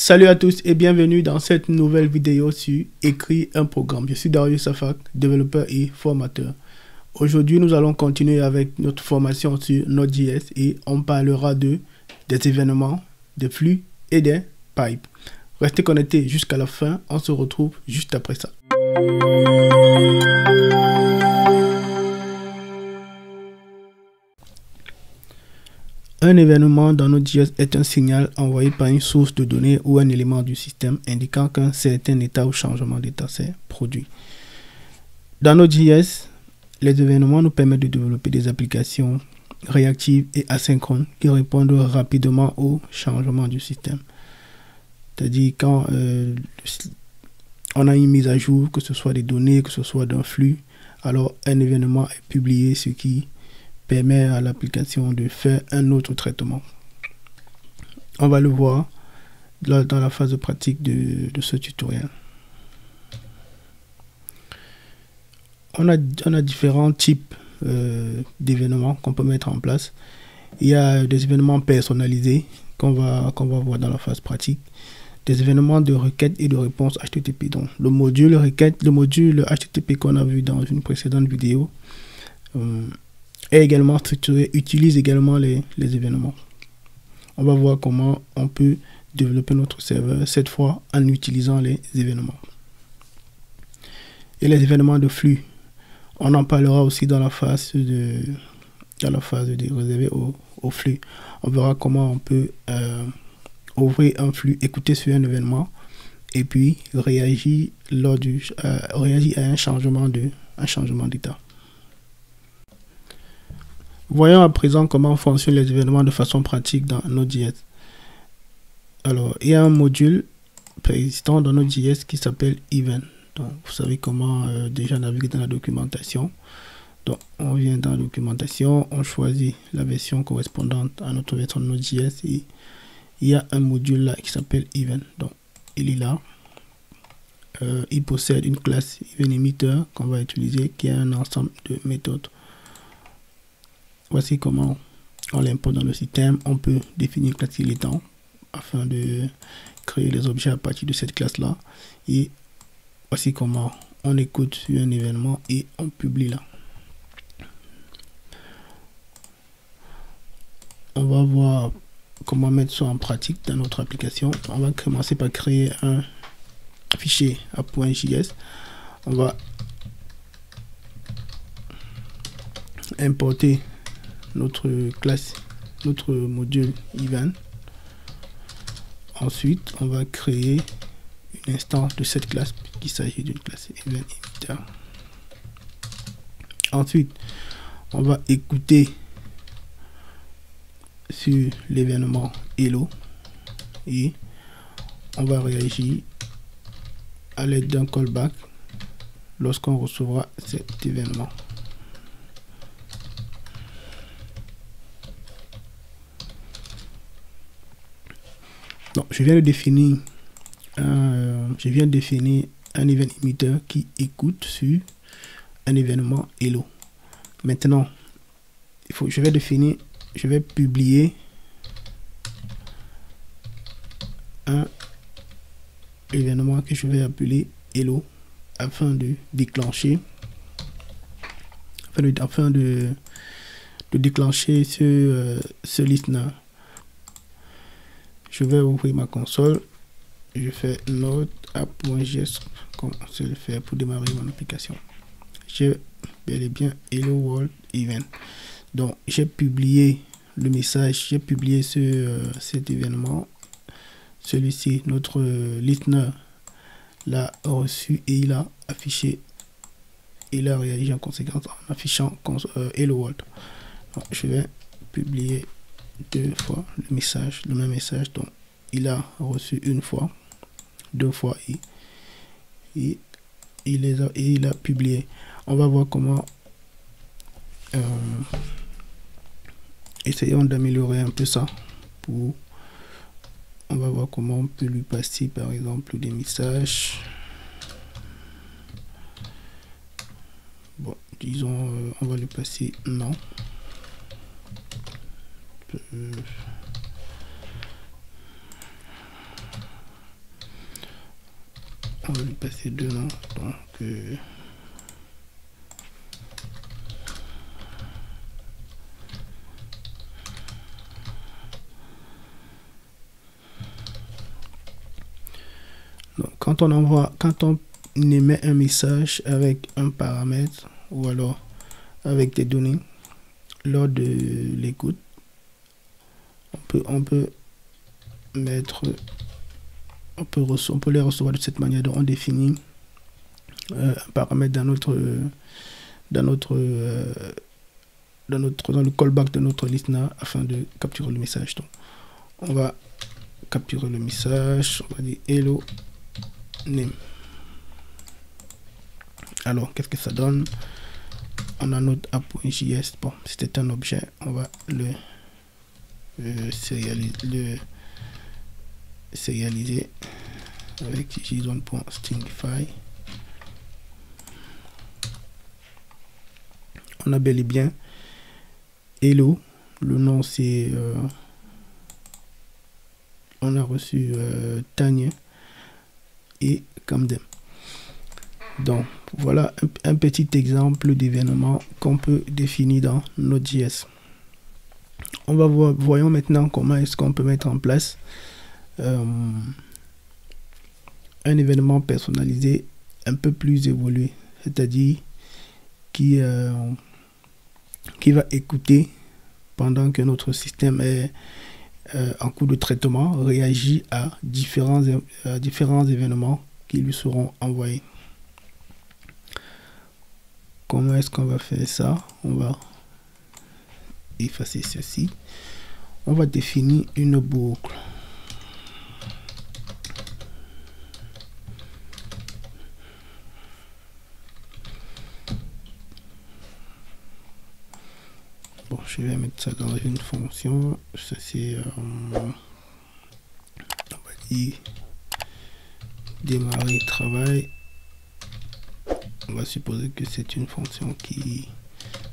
Salut à tous et bienvenue dans cette nouvelle vidéo sur Écrit un programme. Je suis Darius Safak, développeur et formateur. Aujourd'hui, nous allons continuer avec notre formation sur Node.js et on parlera des événements, des flux et des pipes. Restez connectés jusqu'à la fin, on se retrouve juste après ça. Un événement dans Node.js est un signal envoyé par une source de données ou un élément du système indiquant qu'un certain état ou changement d'état s'est produit. Dans Node.js, les événements nous permettent de développer des applications réactives et asynchrones qui répondent rapidement aux changements du système. C'est-à-dire quand on a une mise à jour, que ce soit des données, que ce soit d'un flux, alors un événement est publié, ce qui permet à l'application de faire un autre traitement. On va le voir dans la phase de pratique de ce tutoriel. On a différents types d'événements qu'on peut mettre en place. Il y a des événements personnalisés qu'on va voir dans la phase pratique. Des événements de requête et de réponse HTTP. Donc le module requête, le module HTTP qu'on a vu dans une précédente vidéo est également structuré, utilise également les événements. On va voir comment on peut développer notre serveur, cette fois en utilisant les événements. Et les événements de flux, on en parlera aussi dans la phase réservée au flux. On verra comment on peut ouvrir un flux, écouter sur un événement et puis réagir à un changement d'état. Voyons à présent comment fonctionnent les événements de façon pratique dans Node.js. Alors, il y a un module préexistant dans Node.js qui s'appelle Event. Donc, vous savez comment déjà naviguer dans la documentation. Donc, on vient dans la documentation, on choisit la version correspondante à notre version de Node.js et il y a un module là qui s'appelle Event. Donc, il est là. Il possède une classe EventEmitter qu'on va utiliser qui est un ensemble de méthodes. Voici comment on l'importe dans le système. On peut définir une classe temps afin de créer les objets à partir de cette classe-là. Et voici comment on écoute sur un événement et on publie là. On va voir comment mettre ça en pratique dans notre application. On va commencer par créer un fichier à .js. On va importer notre classe, notre module event. Ensuite, on va créer une instance de cette classe qu'il s'agit d'une classe EventEmitter. Ensuite, on va écouter sur l'événement hello et on va réagir à l'aide d'un callback lorsqu'on recevra cet événement. Donc, je viens de définir un event emitter qui écoute sur un événement hello. Maintenant, je vais publier un événement que je vais appeler hello afin de déclencher déclencher ce listener. Je vais ouvrir ma console, je fais node app.js comme on sait le faire pour démarrer mon application. J'ai bel et bien hello world event. Donc j'ai publié le message, j'ai publié cet événement. Celui-ci, notre listener l'a reçu et il a affiché, il a réagi en conséquence en affichant hello world. Donc, je vais publier deux fois le même message. Donc il a reçu une fois, deux fois et il a publié. On va voir comment essayons d'améliorer un peu ça. On va voir comment on peut lui passer par exemple des messages. Bon, disons on va lui passer non. on va lui passer deux noms. Donc donc, quand on émet un message avec un paramètre ou alors avec des données lors de l'écoute, on peut mettre, on peut les recevoir de cette manière. Donc on définit un paramètre dans le callback de notre listener afin de capturer le message. Donc on va capturer le message, on va dire hello name. Alors qu'est-ce que ça donne? On a notre app.js. Bon, c'était un objet, on va le serialiser avec json.stingify. On a bel et bien hello, le nom c'est on a reçu Tanya et Camden. Donc voilà un petit exemple d'événement qu'on peut définir dans Node.js. On va voir, voyons maintenant comment est-ce qu'on peut mettre en place un événement personnalisé un peu plus évolué, c'est-à-dire qui va écouter pendant que notre système est en cours de traitement, réagit à différents événements qui lui seront envoyés. Comment est-ce qu'on va faire ça? On va effacer ceci. On va définir une boucle. Bon, je vais mettre ça dans une fonction. Ça c'est on va dire démarrer travail. On va supposer que c'est une fonction qui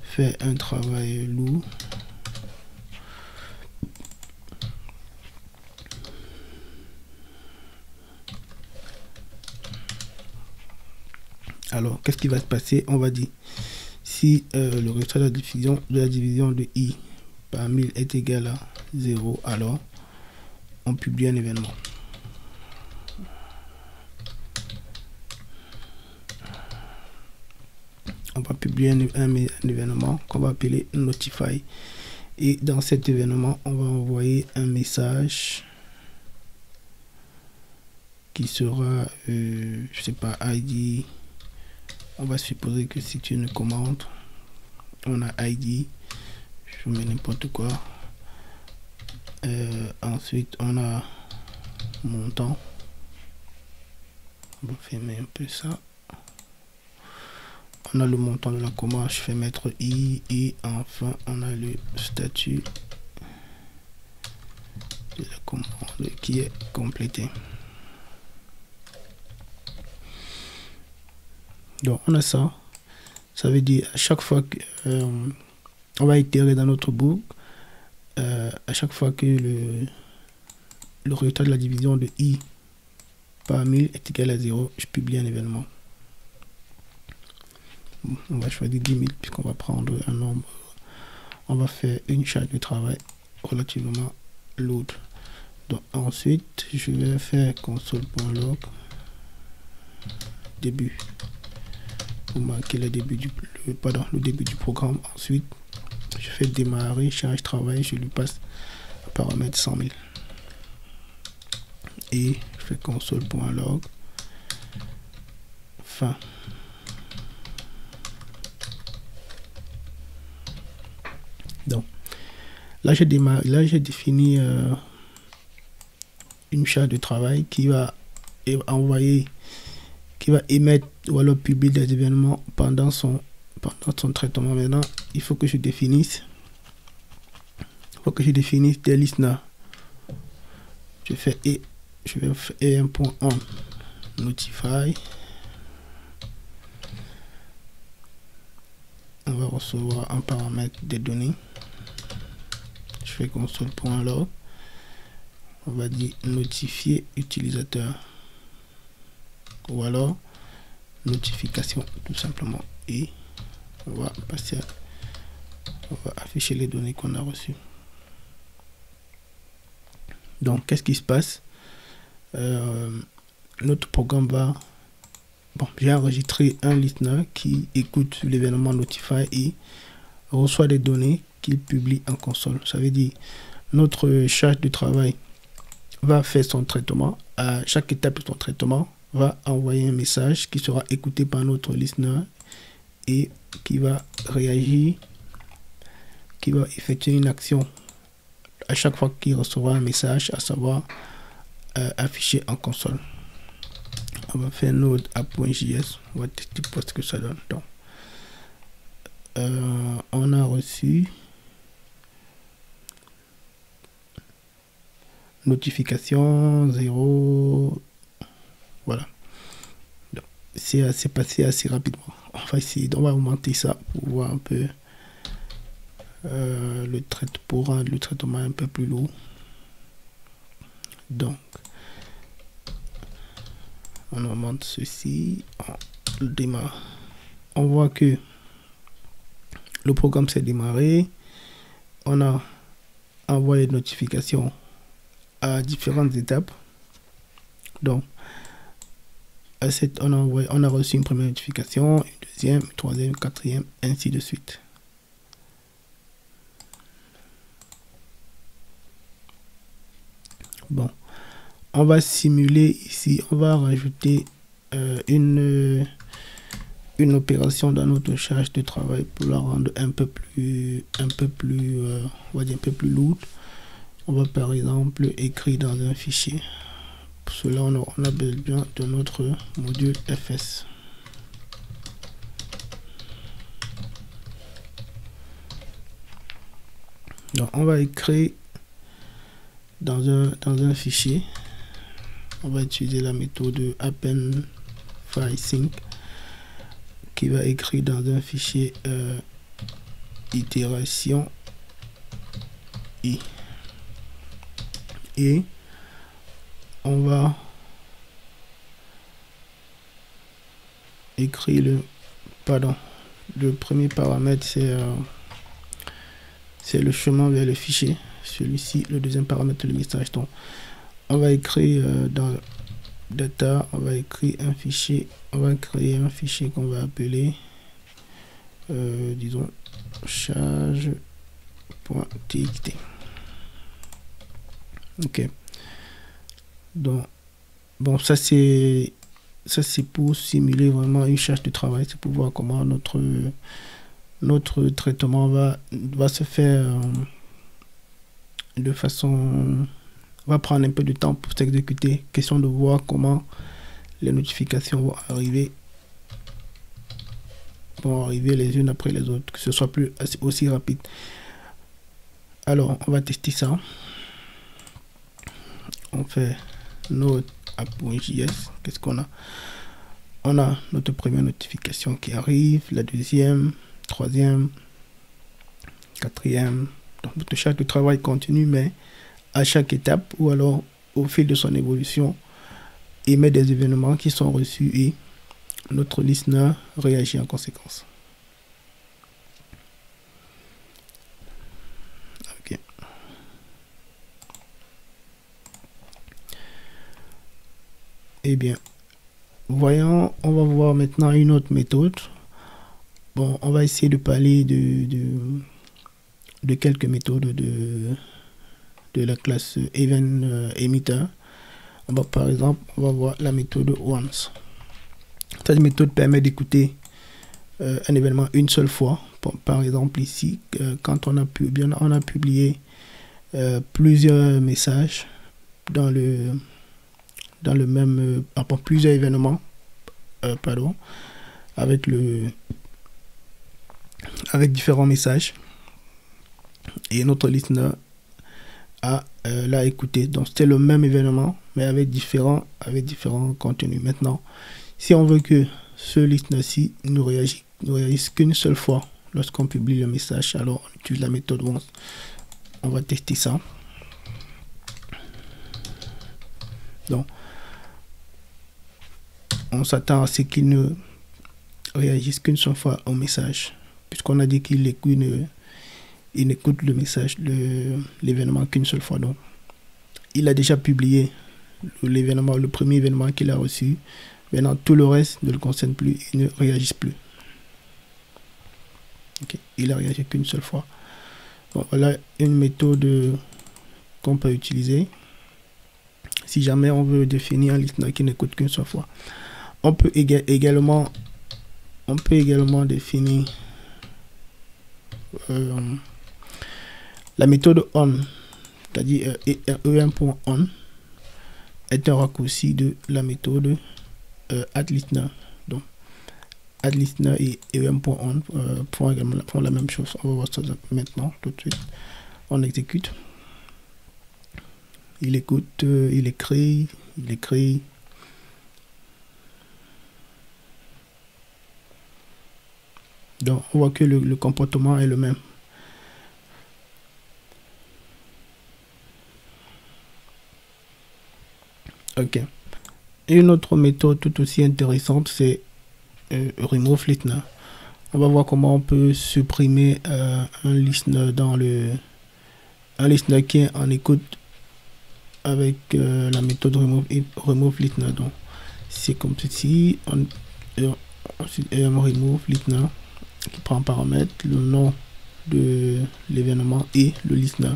fait un travail lourd. Alors, qu'est-ce qui va se passer? On va dire si le résultat de la division de i par 1000 est égal à 0, alors on publie un événement. On va publier un événement qu'on va appeler notify. Et dans cet événement, on va envoyer un message qui sera, je sais pas, ID. On va supposer que c'est une commande. On a ID. Je mets n'importe quoi. Ensuite, on a montant. On va fermer un peu ça. On a le montant de la commande, je fais mettre i, et enfin on a le statut de la commande qui est complété. Donc on a ça. Ça veut dire à chaque fois que on va itérer dans notre boucle, à chaque fois que le résultat de la division de i par 1000 est égal à 0, je publie un événement. On va choisir 10 000 puisqu'on va prendre un nombre. On va faire une charge de travail relativement lourde. Donc ensuite, je vais faire console.log début pour marquer le début du programme. Ensuite, je fais démarrer charge travail. Je lui passe un paramètre 100 000 et je fais console.log fin. Donc là j'ai défini une charge de travail qui va envoyer, qui va émettre ou alors publier des événements pendant son traitement. Maintenant il faut que je définisse des listeners. Je vais faire un point on notify. On va recevoir un paramètre des données. Je fais console.log. On va dire notifier utilisateur. ou alors notification tout simplement, et on va passer on va afficher les données qu'on a reçues. Donc qu'est-ce qui se passe? Notre programme va, bon, j'ai enregistré un listener qui écoute l'événement Notify et reçoit des données qu'il publie en console. Ça veut dire notre charge de travail va faire son traitement. À chaque étape de son traitement, va envoyer un message qui sera écouté par notre listener et qui va réagir, qui va effectuer une action à chaque fois qu'il recevra un message, à savoir afficher en console. On va faire node app.js, on va tester pour ce que ça donne. Donc, on a reçu notification 0, voilà. C'est passé assez rapidement. On va essayer, on va augmenter ça pour voir un peu le traitement, pour rendre le traitement un peu plus lourd. Donc on augmente ceci, on le démarre. On voit que le programme s'est démarré. On a envoyé des notifications à différentes étapes. Donc on a reçu une première notification, une deuxième, une troisième, une quatrième, ainsi de suite. Bon, on va simuler ici, on va rajouter une opération dans notre charge de travail pour la rendre un peu plus on va dire un peu plus lourde. On va par exemple écrire dans un fichier. Pour cela, on a besoin de notre module fs. Donc on va écrire dans un fichier. On va utiliser la méthode append_file_sync qui va écrire dans un fichier itération i, et on va écrire le premier paramètre, c'est le chemin vers le fichier. Celui-ci, le deuxième paramètre, le message. Donc on va écrire dans data, on va écrire un fichier, on va créer un fichier qu'on va appeler disons charge.txt. Ok, donc bon, ça c'est pour simuler vraiment une charge de travail. C'est pour voir comment notre traitement va se faire de façon, va prendre un peu de temps pour s'exécuter. Question de voir comment les notifications vont arriver les unes après les autres, que ce soit aussi rapide. Alors on va tester ça. On fait node app.js. Qu'est-ce qu'on a? On a notre première notification qui arrive, la deuxième, troisième, quatrième. Donc notre charge de travail continue, mais à chaque étape ou alors au fil de son évolution, émet des événements qui sont reçus et notre listener réagit en conséquence. Ok. Eh bien, voyons, on va voir maintenant une autre méthode. Bon, on va essayer de parler de quelques méthodes de la classe event emitter. On va par exemple, on va voir la méthode once. Cette méthode permet d'écouter un événement une seule fois. Par exemple ici, quand on a publié plusieurs messages dans le même plusieurs événements avec différents messages, et notre listener l'a écouté. Donc c'était le même événement mais avec différents contenus. Maintenant, si on veut que ce listener-ci ne réagisse qu'une seule fois lorsqu'on publie le message, alors on utilise la méthode once. On va tester ça. Donc on s'attend à ce qu'il ne réagisse qu'une seule fois au message, puisqu'on a dit qu'il écoute, il écoute le message de l'événement qu'une seule fois. Donc, il a déjà publié l'événement, le premier événement qu'il a reçu. Maintenant, tout le reste ne le concerne plus, il ne réagisse plus. Okay. Il a réagi qu'une seule fois. Bon, voilà une méthode qu'on peut utiliser si jamais on veut définir un listener qui n'écoute qu'une seule fois. On peut également définir la méthode on, c'est-à-dire en.on est un raccourci de la méthode addListener. Donc addListener et en.on font la même chose. On va voir ça maintenant, tout de suite. On exécute. Il écoute, il écrit. Donc on voit que le comportement est le même. Ok. Une autre méthode tout aussi intéressante, c'est remove listener. On va voir comment on peut supprimer un listener dans un listener qui est en écoute avec la méthode remove listener. Donc c'est comme ceci. On remove listener qui prend en paramètre le nom de l'événement et le listener.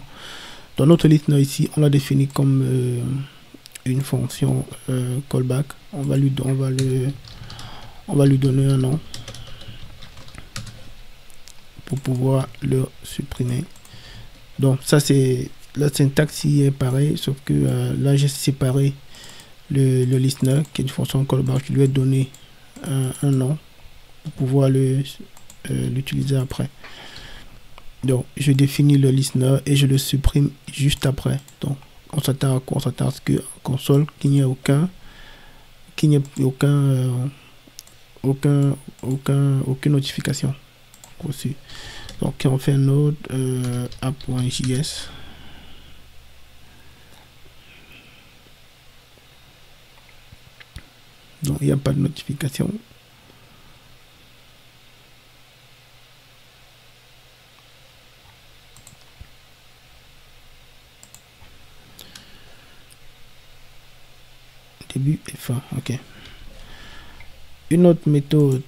Dans notre listener ici, on l'a défini comme une fonction callback. On va lui donner un nom pour pouvoir le supprimer. Donc ça, c'est la syntaxe ici est pareil, sauf que là j'ai séparé le listener qui est une fonction callback. Je lui ai donné un nom pour pouvoir l'utiliser après. Donc je définis le listener et je le supprime juste après. Donc on s'attend à quoi? On s'attend à ce que en console qu'il n'y ait aucune notification reçue. Donc on fait un node app.js. Donc il n'y a pas de notification. Début et fin, ok. Une autre méthode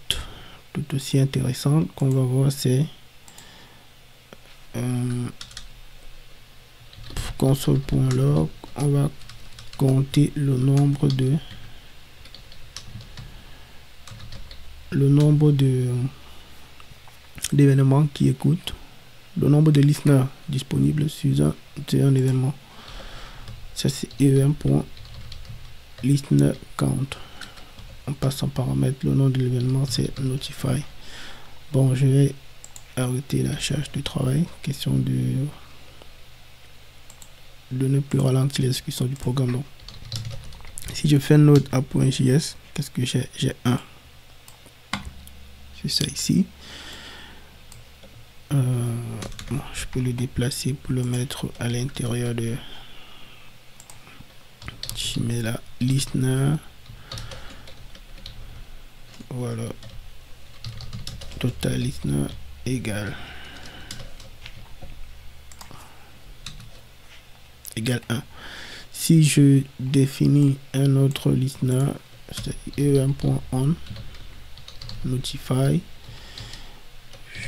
tout aussi intéressante qu'on va voir, c'est console.log. On va compter le nombre d'événements qui écoutent, le nombre de listeners disponibles sur un événement. Ça c'est event.listener count. On passe en paramètre, le nom de l'événement c'est notify. Bon, je vais arrêter la charge de travail, question de ne plus ralentir l'exécution du programme. Donc, si je fais node app.js, qu'est-ce que j'ai? J'ai un. C'est ça ici. Bon, je peux le déplacer pour le mettre à l'intérieur de. Je mets la listener. Voilà. Total listener égale 1. Si je définis un autre listener, c'est en.on notify,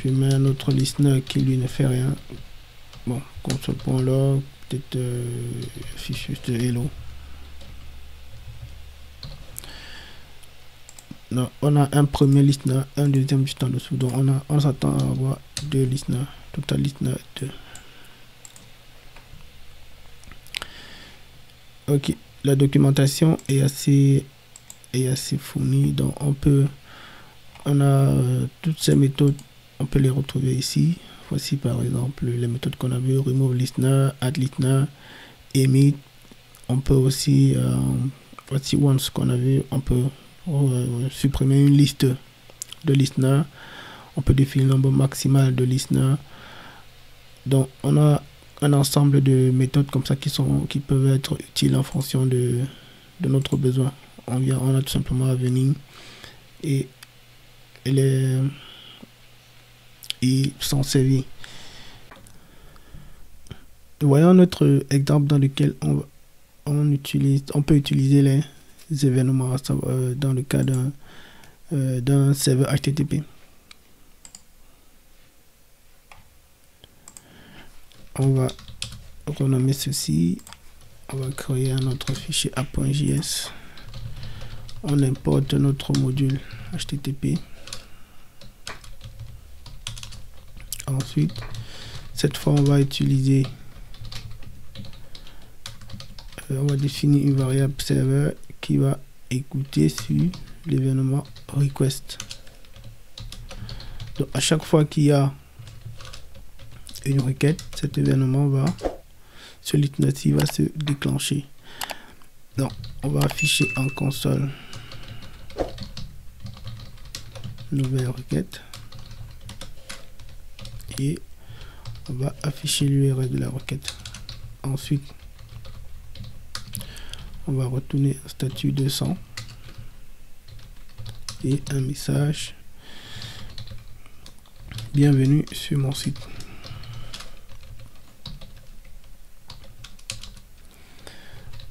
je mets un autre listener qui lui ne fait rien. Bon, console.log, peut-être fichier de hello. Non, on a un premier listener, un deuxième juste en dessous. Donc on s'attend à avoir deux listeners. Total listener 2. Ok, la documentation est assez fournie. Donc on a toutes ces méthodes, on peut les retrouver ici. Voici par exemple les méthodes qu'on a vues: remove listener, add listener, emit. On peut aussi, voici once qu'on a vu, on peut supprimer une liste de listeners. On peut définir le nombre maximal de listeners. Donc on a un ensemble de méthodes comme ça qui peuvent être utiles en fonction de notre besoin. on a tout simplement à venir et s'en servir. Voyons notre exemple dans lequel on peut utiliser les événements dans le cas d'un serveur HTTP. On va renommer ceci. On va créer un autre fichier app.js. On importe notre module HTTP. Ensuite, cette fois, on va utiliser, on va définir une variable serveur qui va écouter sur l'événement request. Donc, à chaque fois qu'il y a une requête, cet événement va, ce litmus va se déclencher. Donc, on va afficher en console nouvelle requête et on va afficher l'URL de la requête. Ensuite, on va retourner un statut 200 et un message: bienvenue sur mon site.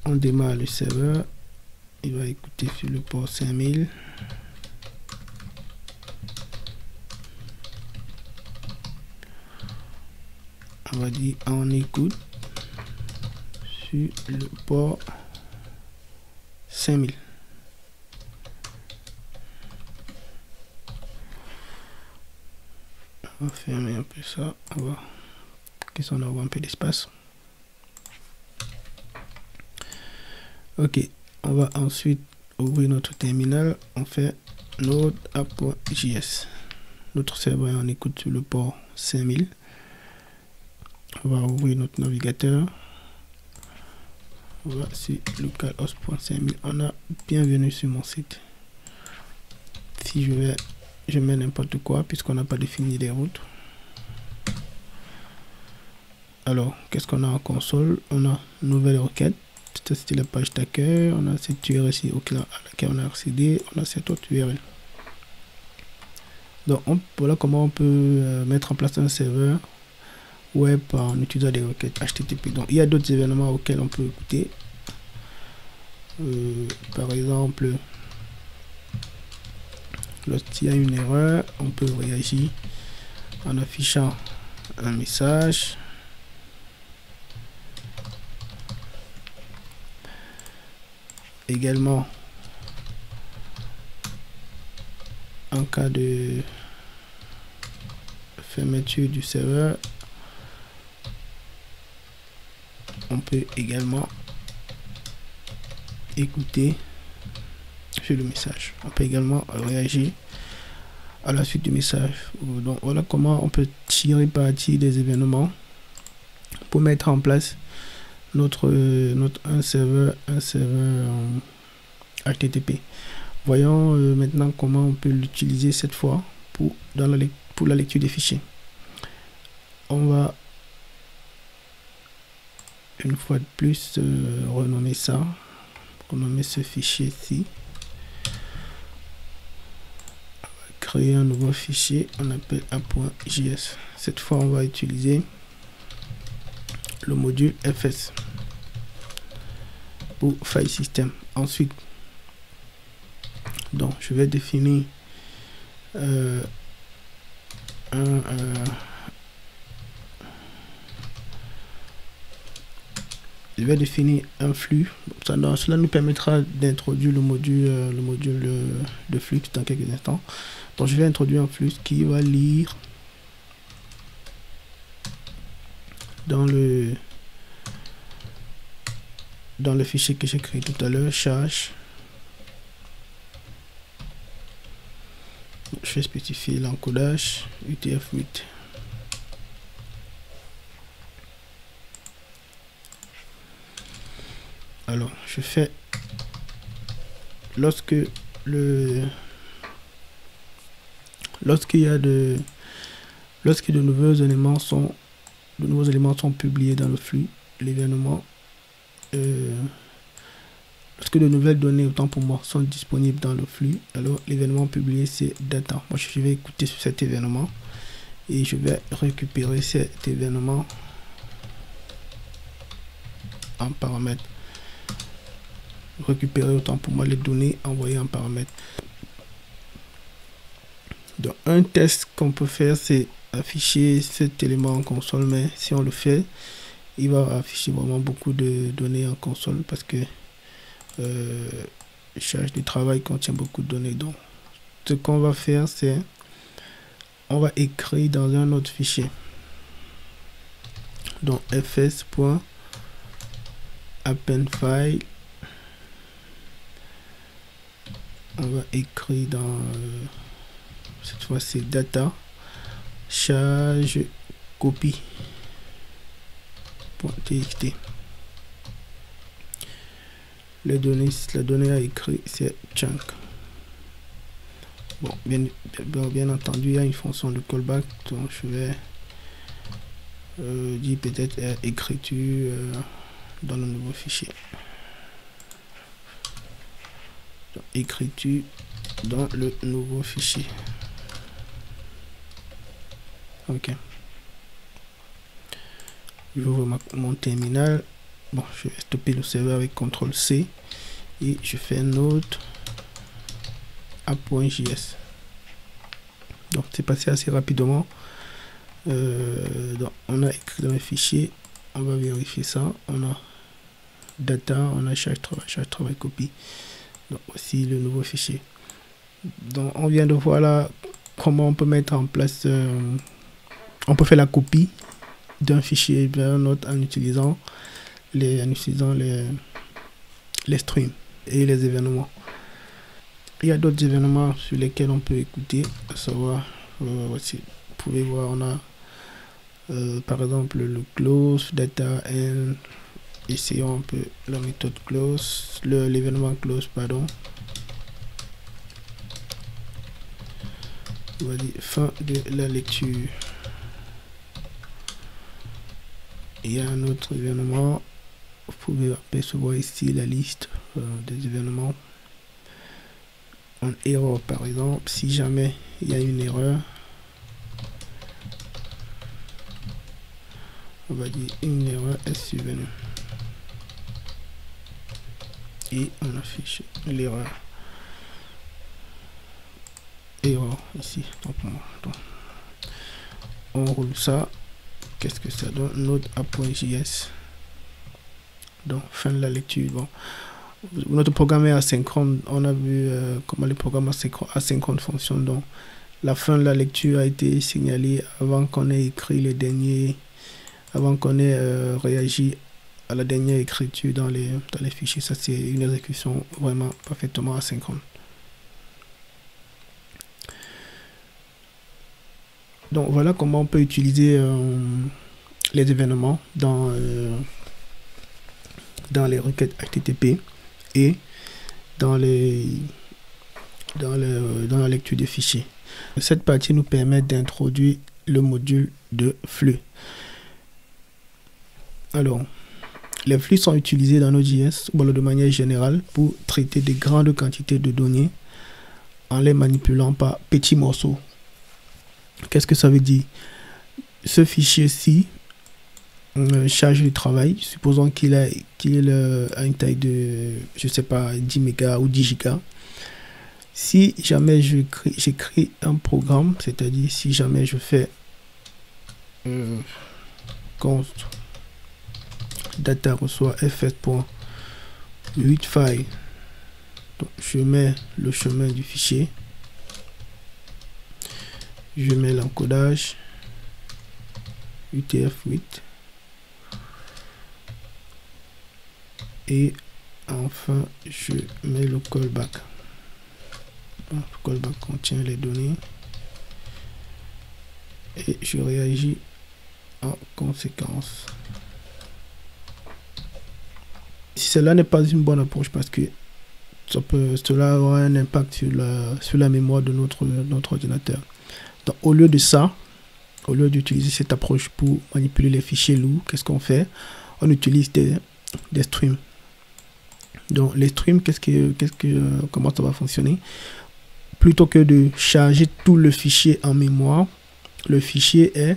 On démarre le serveur, il va écouter sur le port 5000. On va dire on écoute sur le port 5000. On va fermer un peu ça, on va qu'ils en aura un peu d'espace. Ok, on va ensuite ouvrir notre terminal, on fait node app.js. Notre serveur en écoute sur le port 5000. On va ouvrir notre navigateur. On va sur localhost.5000. On a bienvenue sur mon site. Si je mets n'importe quoi puisqu'on n'a pas défini les routes. Alors, qu'est-ce qu'on a en console? On a nouvelle requête. C'était la page d'accueil. On a cette URL à laquelle on a accédé. On a cette autre URL. Donc, voilà comment on peut mettre en place un serveur web en utilisant des requêtes HTTP. Donc, il y a d'autres événements auxquels on peut écouter. Par exemple, lorsqu'il y a une erreur, on peut réagir en affichant un message. Également, en cas de fermeture du serveur, on peut également écouter sur le message. On peut également réagir à la suite du message. Donc voilà comment on peut tirer parti des événements pour mettre en place un serveur HTTP. Voyons maintenant comment on peut l'utiliser cette fois pour la lecture des fichiers. On va une fois de plus renommer ce fichier-ci. On va créer un nouveau fichier, on appelle app.js. Cette fois, on va utiliser le module fs pour file system. Ensuite, donc je vais définir un flux. Cela nous permettra d'introduire le module de flux dans quelques instants. Donc je vais introduire un flux qui va lire dans le fichier que j'ai créé tout à l'heure, charge. Je vais spécifier l'encodage UTF-8. Alors, je fais lorsque de nouveaux éléments sont publiés dans le flux, l'événement lorsque de nouvelles données, autant pour moi, sont disponibles dans le flux, alors l'événement publié, c'est data. Moi, je vais écouter sur cet événement et je vais récupérer cet événement en paramètre. Récupérer autant pour moi les données envoyées en paramètre. Donc, un test qu'on peut faire, c'est afficher cet élément en console, mais si on le fait, il va afficher vraiment beaucoup de données en console parce que charge de travail contient beaucoup de données. Donc, ce qu'on va faire, c'est on va écrire dans un autre fichier. Donc, fs.appendFile. On va écrire dans cette fois c'est data charge copie.txt. La donnée à écrire c'est chunk. Bon, bien entendu, il y a une fonction de callback, donc je vais dire peut-être écriture dans le nouveau fichier. Donc, écriture dans le nouveau fichier. Ok. J'ouvre mon terminal. Bon, je vais stopper le serveur avec CTRL-C et je fais node app.js. Donc, c'est passé assez rapidement. Donc, on a écrit dans le fichier. On va vérifier ça. On a data, on a charge travail copie. Donc, voici le nouveau fichier. Donc, on vient de voir là comment on peut mettre en place. On peut faire la copie d'un fichier vers un autre en utilisant les streams et les événements. Il y a d'autres événements sur lesquels on peut écouter, à savoir, voici, vous pouvez voir, on a par exemple le close, data and, essayons un peu la méthode close, l'événement close, pardon. On va dire fin de la lecture. Il y a un autre événement. Vous pouvez apercevoir ici la liste des événements. En erreur par exemple, si jamais il y a une erreur, on va dire une erreur est survenue. Et on affiche l'erreur. Erreur ici. Donc, on roule ça. Qu'est-ce que ça donne? Node app.js. Donc, fin de la lecture. Bon. Notre programme est asynchrone. On a vu comment les programmes asynchrone fonctionnent. Donc, la fin de la lecture a été signalée avant qu'on ait écrit les derniers, avant qu'on ait réagi à la dernière écriture dans les fichiers. Ça, c'est une exécution vraiment parfaitement asynchrone. Donc, voilà comment on peut utiliser les événements dans les requêtes HTTP et dans la lecture des fichiers. Cette partie nous permet d'introduire le module de flux. Alors, les flux sont utilisés dans Node.js de manière générale pour traiter des grandes quantités de données en les manipulant par petits morceaux. Qu'est-ce que ça veut dire? Ce fichier-ci, charge de travail, supposons qu'il a une taille de, je sais pas, 10 mégas ou 10 gigas. Si jamais j'écris un programme, c'est-à-dire si jamais je fais const data reçoit fs.readFile, donc je mets le chemin du fichier, je mets l'encodage UTF-8 et enfin je mets le callback. Le callback contient les données et je réagis en conséquence. Si cela n'est pas une bonne approche parce que cela aura un impact sur la mémoire de notre ordinateur. Donc, au lieu de ça, au lieu d'utiliser cette approche pour manipuler les fichiers lourds, qu'est-ce qu'on fait? On utilise des streams. Donc les streams, comment ça va fonctionner? Plutôt que de charger tout le fichier en mémoire, le fichier est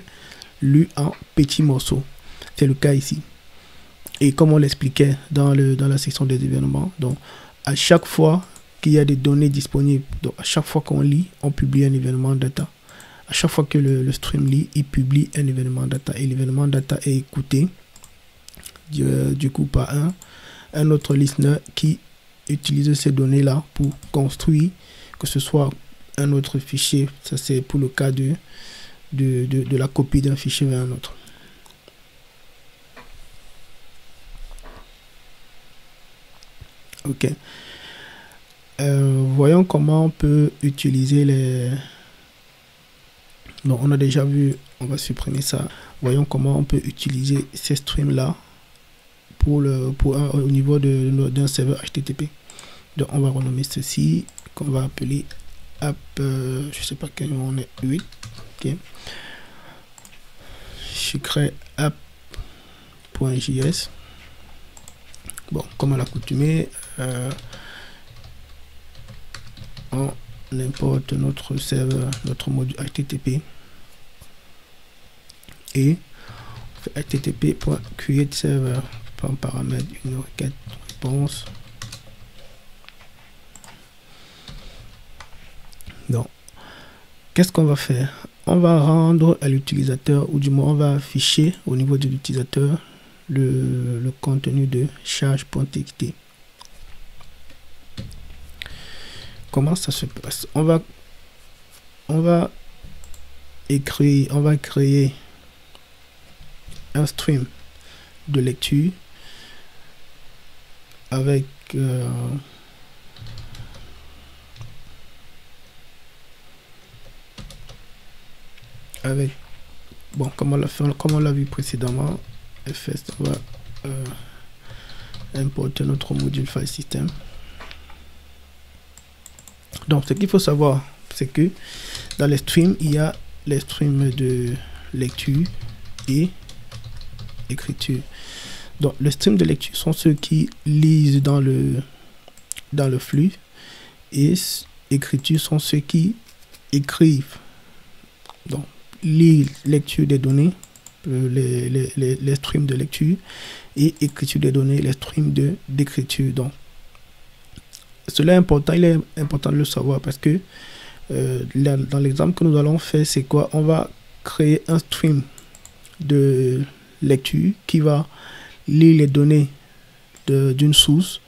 lu en petits morceaux. C'est le cas ici. Et comme on l'expliquait dans la section des événements, donc à chaque fois qu'il y a des données disponibles, donc à chaque fois qu'on lit, on publie un événement data. À chaque fois que le stream lit, il publie un événement data. Et l'événement data est écouté du coup par un autre listener qui utilise ces données-là pour construire, que ce soit un autre fichier. Ça, c'est pour le cas de la copie d'un fichier vers un autre. Ok. Voyons comment on peut utiliser les... Donc, on a déjà vu, on va supprimer ça. Voyons comment on peut utiliser ces streams-là au niveau d'un serveur HTTP. Donc, on va renommer ceci, qu'on va appeler app, je sais pas quel nom on est, 8. Ok. Je crée app.js. Bon, comme à l'accoutumée, on importe notre serveur, notre module HTTP et on fait http.createServer par paramètre une requête réponse. Donc, qu'est-ce qu'on va faire? On va rendre à l'utilisateur, ou du moins on va afficher au niveau de l'utilisateur le contenu de charge.txt. Comment ça se passe? On va créer un stream de lecture avec bon, comme on l'a vu précédemment, fs, on va importer notre module file system. Donc ce qu'il faut savoir, c'est que dans les streams, il y a les streams de lecture et écriture. Donc les streams de lecture sont ceux qui lisent dans le flux, et écriture sont ceux qui écrivent. Donc lire, lecture des données, les streams de lecture, et écriture des données, les streams d'écriture. Donc cela est important, il est important de le savoir parce que dans l'exemple que nous allons faire, c'est quoi? On va créer un stream de lecture qui va lire les données d'une source,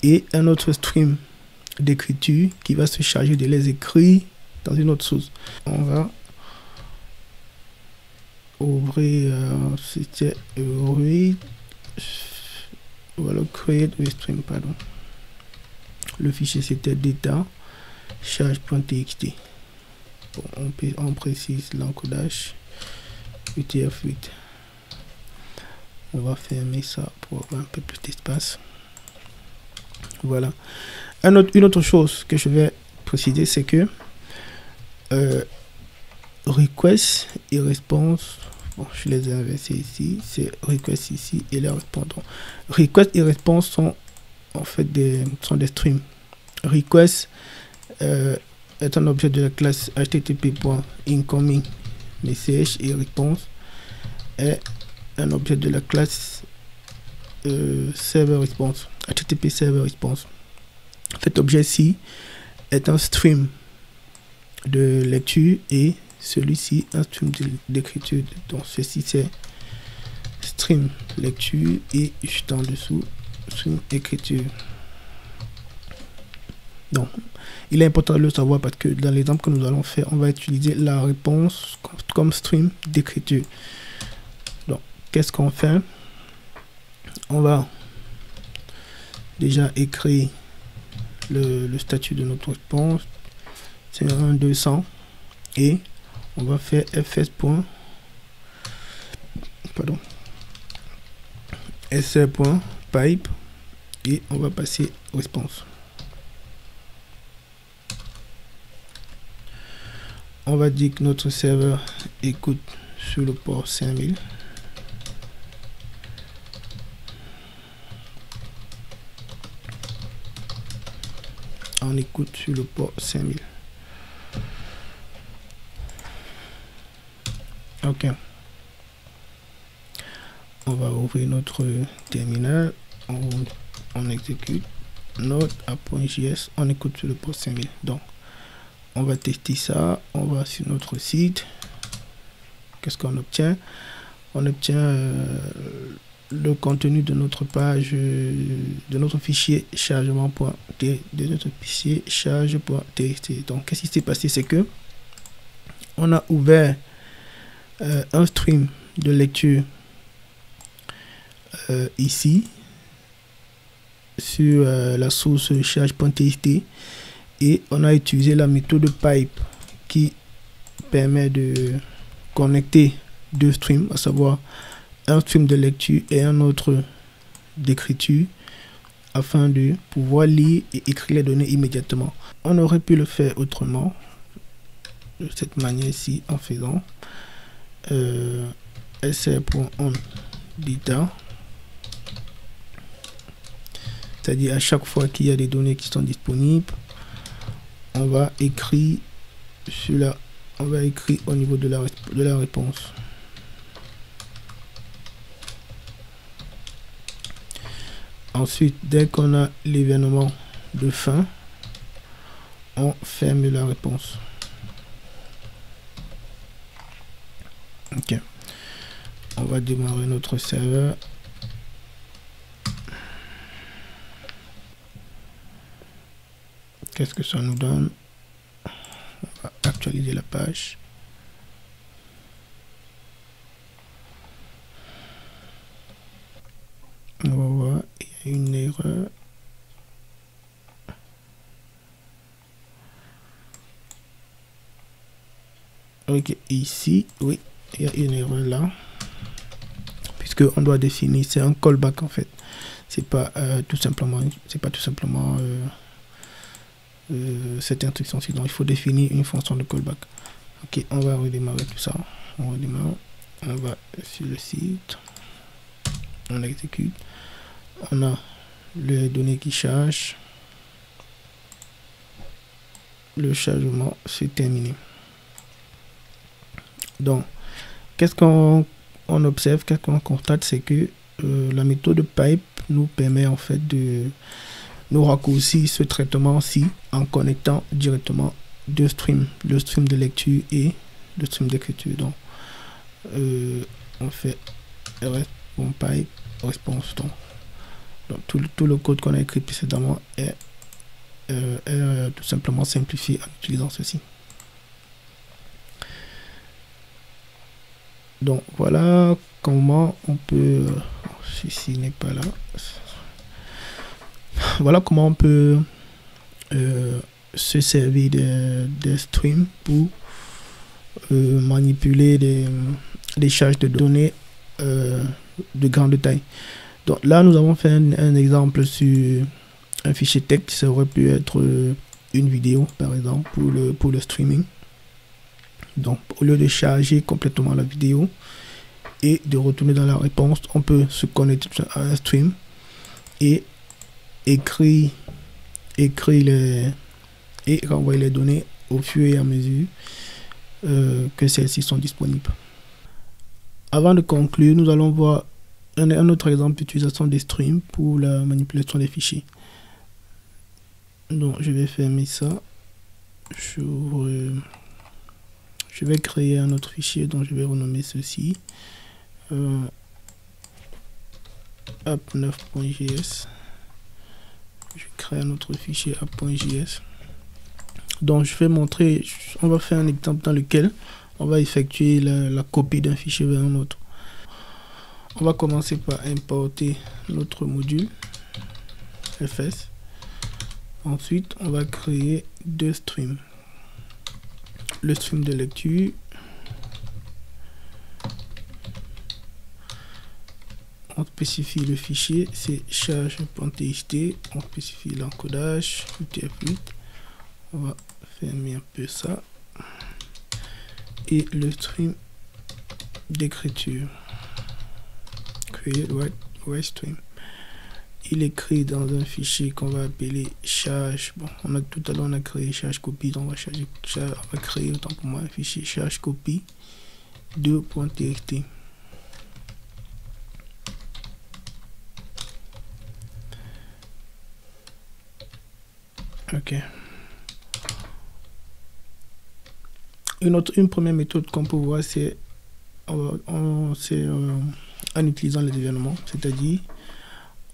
et un autre stream d'écriture qui va se charger de les écrire dans une autre source. On va ouvrir c'était read, voilà, create stream, pardon. Le fichier c'était data charge.txt. Bon, on précise l'encodage UTF-8. On va fermer ça pour avoir un peu plus d'espace. Voilà. Une autre chose que je vais préciser, c'est que request et response, bon, je les ai inversés ici, c'est request ici et les répondants. Request et response sont en fait des streams. Request est un objet de la classe http.incoming message, et response est un objet de la classe server response, http server response. Cet objet-ci est un stream de lecture et celui-ci un stream d'écriture. Donc ceci c'est stream lecture et juste en dessous stream écriture. Donc il est important de le savoir parce que dans l'exemple que nous allons faire, on va utiliser la réponse comme stream d'écriture. Donc qu'est-ce qu'on fait? On va déjà écrire le statut de notre réponse, c'est un 200, et on va faire sr.pipe et on va passer réponse. On va dire que notre serveur écoute sur le port 5000. en écoute sur le port 5000. Ok. On va ouvrir notre terminal. On exécute Node app.js. On écoute sur le port 5000. Donc, on va tester ça. On va sur notre site. Qu'est-ce qu'on obtient? On obtient le contenu de notre page, de notre fichier chargement.txt. Donc, qu'est-ce qui s'est passé? C'est que on a ouvert un stream de lecture ici sur la source charge.txt et on a utilisé la méthode pipe qui permet de connecter deux streams, à savoir un stream de lecture et un autre d'écriture, afin de pouvoir lire et écrire les données immédiatement. On aurait pu le faire autrement, de cette manière-ci, en faisant sr.onData, c'est-à-dire à chaque fois qu'il y a des données qui sont disponibles, on va écrire sur la, on va écrire au niveau de la réponse. Ensuite, dès qu'on a l'événement de fin, on ferme la réponse. Ok. On va démarrer notre serveur. Qu'est-ce que ça nous donne? On va actualiser la page. On va voir, il y a une erreur. Ok, ici, oui, il y a une erreur là. Puisque on doit définir, c'est un callback en fait. C'est pas tout simplement, cette instruction-ci. Donc il faut définir une fonction de callback. Ok, on va redémarrer tout ça. On redémarre. On va sur le site. On exécute. On a les données qui chargent. Le chargement, c'est terminé. Donc, qu'est-ce qu'on observe, qu'est-ce qu'on constate, c'est que la méthode pipe nous permet en fait de nous raccourcir ce traitement-ci en connectant directement deux streams, le stream de lecture et le stream d'écriture. Donc, on fait rs.pipe response. Donc tout le code qu'on a écrit précédemment est tout simplement simplifié en utilisant ceci. Donc voilà comment on peut, ceci n'est pas là, voilà comment on peut se servir des streams pour manipuler des charges de données de grande taille. Donc là nous avons fait un exemple sur un fichier texte. Ça aurait pu être une vidéo par exemple pour le streaming. Donc au lieu de charger complètement la vidéo et de retourner dans la réponse, on peut se connecter à un stream et écrire et renvoyer les données au fur et à mesure que celles-ci sont disponibles. Avant de conclure, nous allons voir un autre exemple d'utilisation des streams pour la manipulation des fichiers. Donc je vais fermer ça. Je vais créer un autre fichier dont je vais renommer ceci app9.js. Je crée un autre fichier app.js. Donc je vais montrer, on va faire un exemple dans lequel on va effectuer la copie d'un fichier vers un autre. On va commencer par importer notre module fs. Ensuite on va créer deux streams. Le stream de lecture, on spécifie le fichier, c'est charge.txt, on spécifie l'encodage UTF-8, on va fermer un peu ça, et le stream d'écriture, create write stream. il est créé dans un fichier qu'on va appeler charge. Bon, tout à l'heure on a créé charge copie, donc on va créer autant pour moi un fichier charge copie 2.txt. Ok. Une première méthode qu'on peut voir, c'est en utilisant les événements, c'est-à-dire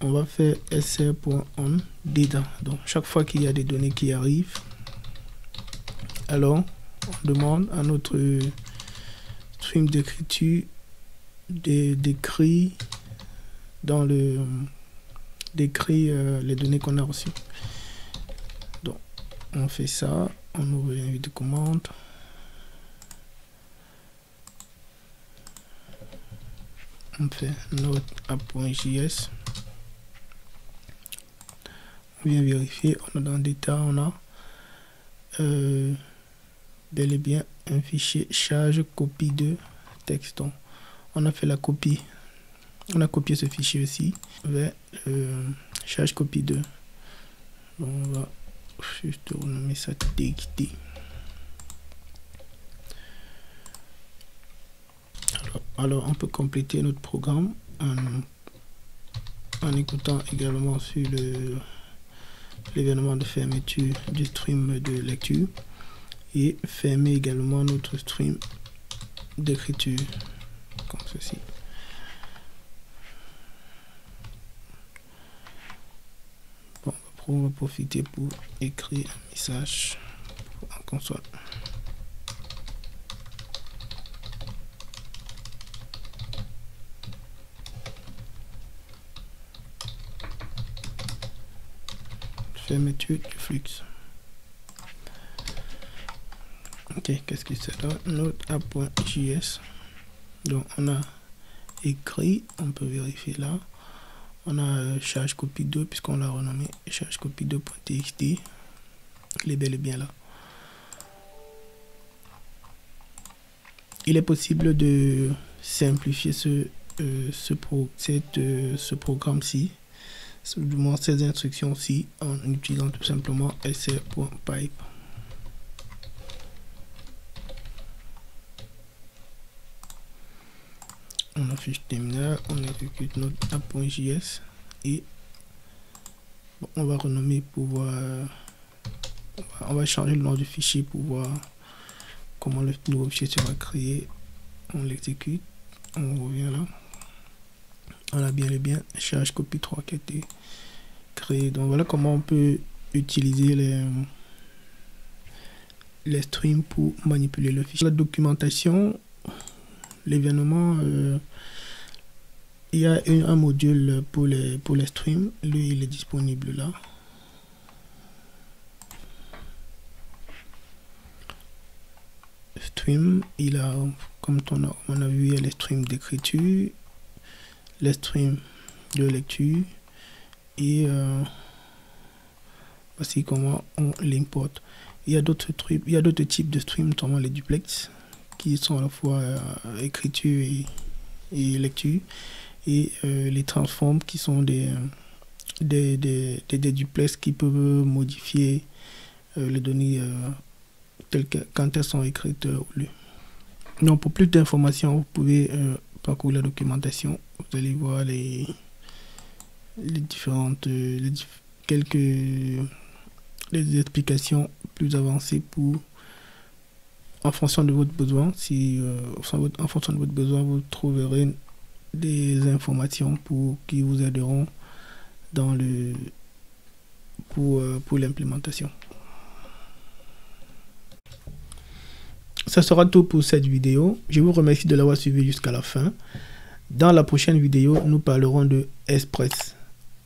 on va faire sr.on data. Donc chaque fois qu'il y a des données qui arrivent, alors on demande à notre stream d'écriture d'écrire dans le les données qu'on a reçues. Donc on fait ça, on ouvre une de commande. On fait node app.js. On vient vérifier, on a dans data, on a bel et bien un fichier charge copie de texte. Donc, on a fait la copie, on a copié ce fichier aussi vers charge copie 2. Donc, on va juste renommer ça txt. Alors on peut compléter notre programme en écoutant également sur l'événement de fermeture du stream de lecture et fermer également notre stream d'écriture comme ceci. Bon, on va profiter pour écrire un message en console. Fermeture du flux. Ok, qu'est-ce que c'est là? Node app.js. Donc on a écrit, on peut vérifier là. On a charge copie 2 puisqu'on l'a renommé charge copie 2.txt. Il est bel et bien là. Il est possible de simplifier ce programme-ci, du moins ces instructions-ci, en utilisant tout simplement sr.pipe. On affiche terminal, on exécute notre app.js et bon, on va renommer pour voir, on va changer le nom du fichier pour voir comment le nouveau fichier sera créé. On l'exécute, on revient là. On a bien et bien charge copie 3 qui a été créé. Donc voilà comment on peut utiliser les streams pour manipuler le fichier. La documentation, l'événement, il y a un module pour les streams. Lui, il est disponible là. Stream, il a, comme on a vu, il y a les streams d'écriture, les streams de lecture et voici comment on l'importe. Il y a d'autres trucs, il y a d'autres types de streams, notamment les duplex qui sont à la fois écriture et lecture, et les transforms qui sont des duplex qui peuvent modifier les données telles que quand elles sont écrites ou lues. Donc pour plus d'informations, vous pouvez parcourir la documentation. Vous allez voir les différentes les explications plus avancées pour en fonction de votre besoin. Si en fonction de votre besoin, vous trouverez des informations qui vous aideront dans pour l'implémentation. Ça sera tout pour cette vidéo. Je vous remercie de l'avoir suivi jusqu'à la fin. Dans la prochaine vidéo, nous parlerons de Express.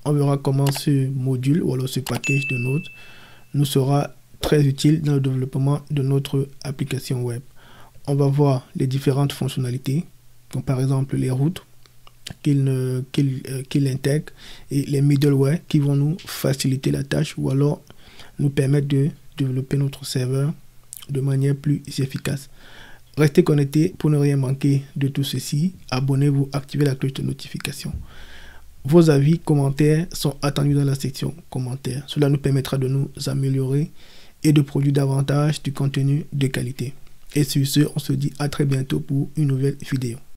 On verra comment ce module ou alors ce package de Node nous sera très utile dans le développement de notre application web. On va voir les différentes fonctionnalités, comme par exemple les routes qu'il intègre et les middleware qui vont nous faciliter la tâche ou alors nous permettre de développer notre serveur de manière plus efficace. Restez connectés pour ne rien manquer de tout ceci. Abonnez-vous, activez la cloche de notification. Vos avis, commentaires sont attendus dans la section commentaires. Cela nous permettra de nous améliorer et de produire davantage du contenu de qualité. Et sur ce, on se dit à très bientôt pour une nouvelle vidéo.